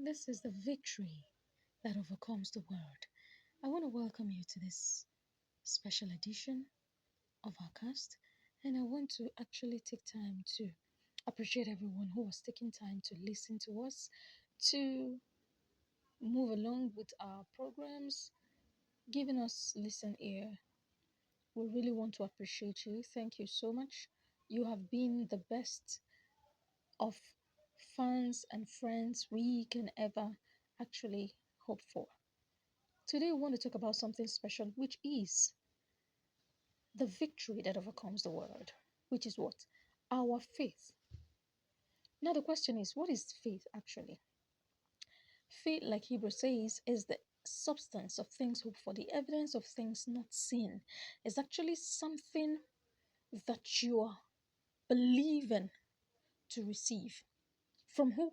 This is the victory that overcomes the world. I want to welcome you to this special edition of our cast, and I want to actually take time to appreciate everyone who was taking time to listen to us, to move along with our programs, giving us listen ear. We really want to appreciate you. Thank you so much. You have been the best of fans and friends we can ever actually hope for. Today, we want to talk about something special, which is the victory that overcomes the world, which is what? Our faith. Now, the question is, what is faith actually? Faith, like Hebrew says, is the substance of things hoped for, the evidence of things not seen. It's actually something that you are believing to receive. From who?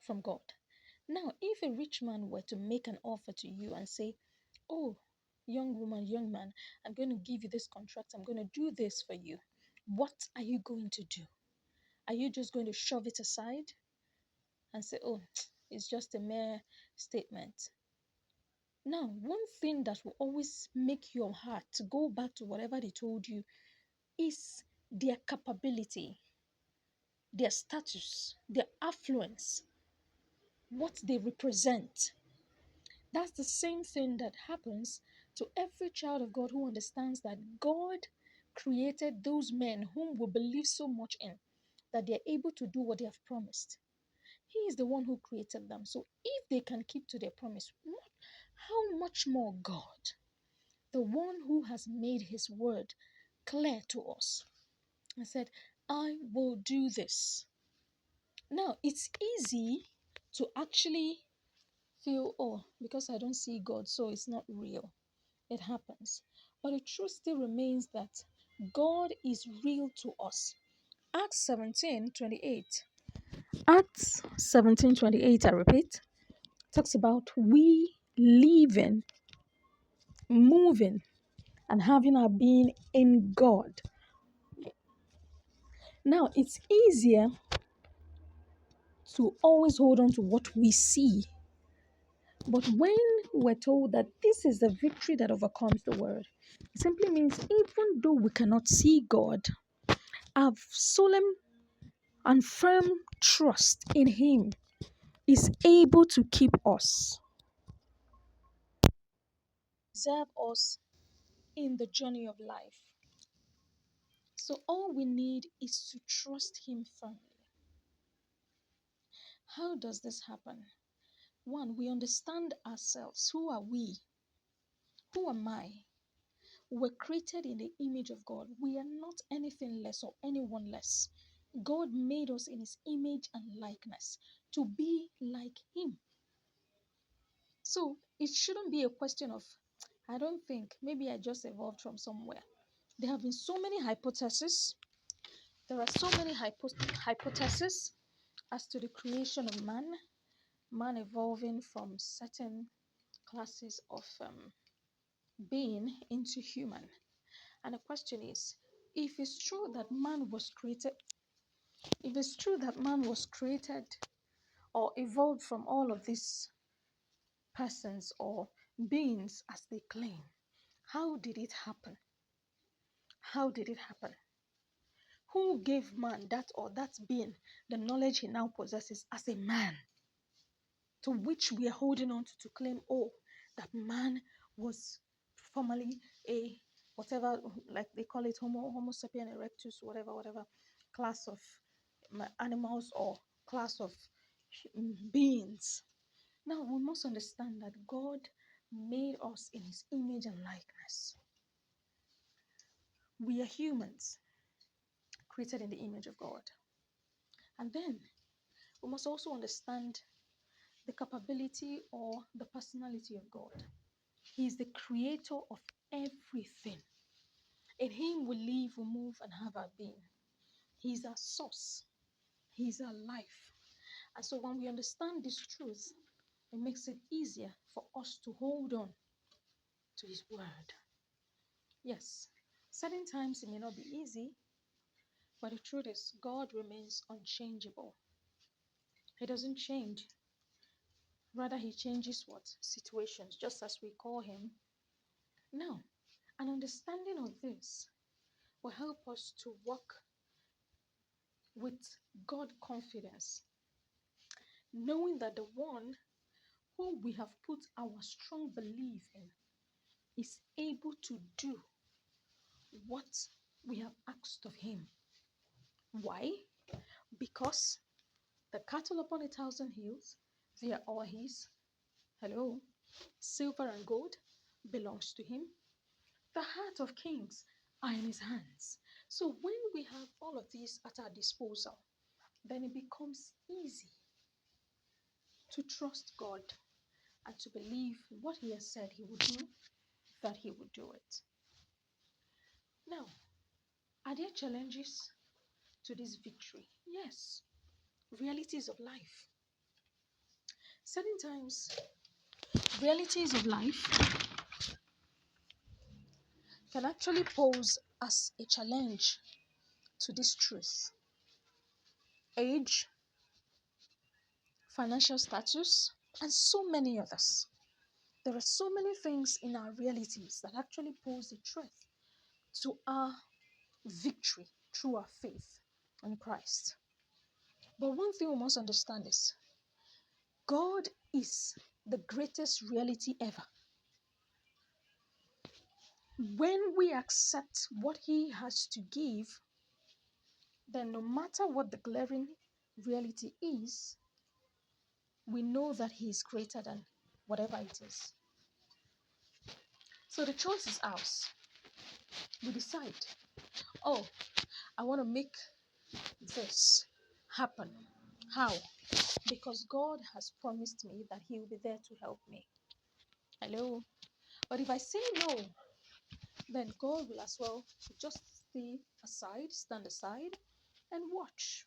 From God. Now, if a rich man were to make an offer to you and say, oh, young woman, young man, I'm going to give you this contract, I'm going to do this for you, what are you going to do? Are you just going to shove it aside and say, oh, it's just a mere statement? Now, one thing that will always make your heart to go back to whatever they told you is their capability, their status, their affluence, what they represent. That's the same thing that happens to every child of God who understands that God created those men whom we believe so much in that they're able to do what they have promised. He is the one who created them. So if they can keep to their promise, how much more God, the one who has made his word clear to us, and said, I will do this. Now, it's easy to actually feel, oh, because I don't see God, so it's not real. It happens. But the truth still remains that God is real to us. Acts 17:28. Acts 17:28, I repeat, talks about we living, moving, and having our being in God. Now, it's easier to always hold on to what we see. But when we're told that this is the victory that overcomes the world, it simply means even though we cannot see God, our solemn and firm trust in Him is able to keep us, preserve us in the journey of life. So all we need is to trust Him firmly. How does this happen? One, we understand ourselves. Who are we? Who am I? We're created in the image of God. We are not anything less or anyone less. God made us in His image and likeness to be like Him. So it shouldn't be a question of, I don't think, maybe I just evolved from somewhere. There have been so many hypotheses. There are so many hypotheses as to the creation of man evolving from certain classes of being into human. And the question is, if it's true that man was created, if it's true that man was created or evolved from all of these persons or beings as they claim, how did it happen? How did it happen? Who gave man that or that being the knowledge he now possesses as a man, to which we are holding on to claim, oh, that man was formerly a whatever, like they call it Homo sapien erectus, whatever class of animals or class of beings. Now we must understand that God made us in His image and likeness. We are humans created in the image of God. And then we must also understand the capability or the personality of God. He is the creator of everything. In Him we live, we move, and have our being. He is our source. He is our life. And so when we understand this truth, it makes it easier for us to hold on to His word. Yes, certain times it may not be easy, but the truth is God remains unchangeable. He doesn't change. Rather, he changes what? Situations, just as we call him. Now, an understanding of this will help us to walk with God confidence, knowing that the one who we have put our strong belief in is able to do what we have asked of him. Why? Because the cattle upon 1,000 hills, they are all his. Hello. Silver and gold belongs to him. The heart of kings are in his hands. So when we have all of these at our disposal, then it becomes easy to trust God and to believe what he has said he would do, that he would do it. Now, are there challenges to this victory? Yes. Realities of life. Certain times, realities of life can actually pose as a challenge to this truth. Age, financial status, and so many others. There are so many things in our realities that actually pose a threat to our victory through our faith in Christ. But one thing we must understand is God is the greatest reality ever. When we accept what he has to give, then no matter what the glaring reality is, we know that he is greater than whatever it is. So the choice is ours. We decide, oh, I want to make this happen. How? Because God has promised me that he will be there to help me. Hello? But if I say no, then God will as well just stand aside, and watch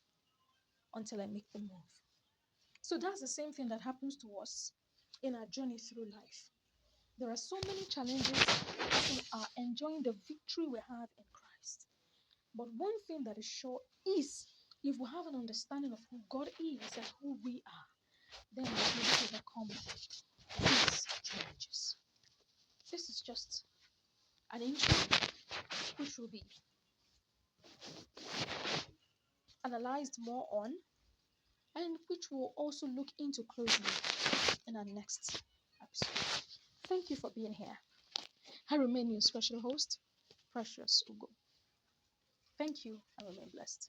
until I make the move. So that's the same thing that happens to us in our journey through life. There are so many challenges to enjoying the victory we have in Christ. But one thing that is sure is if we have an understanding of who God is and who we are, then we'll be able to overcome these challenges. This is just an intro which will be analyzed more on and which we'll also look into closely in our next episode. Thank you for being here. I remain your special host, Precious Ugo. Thank you and remain blessed.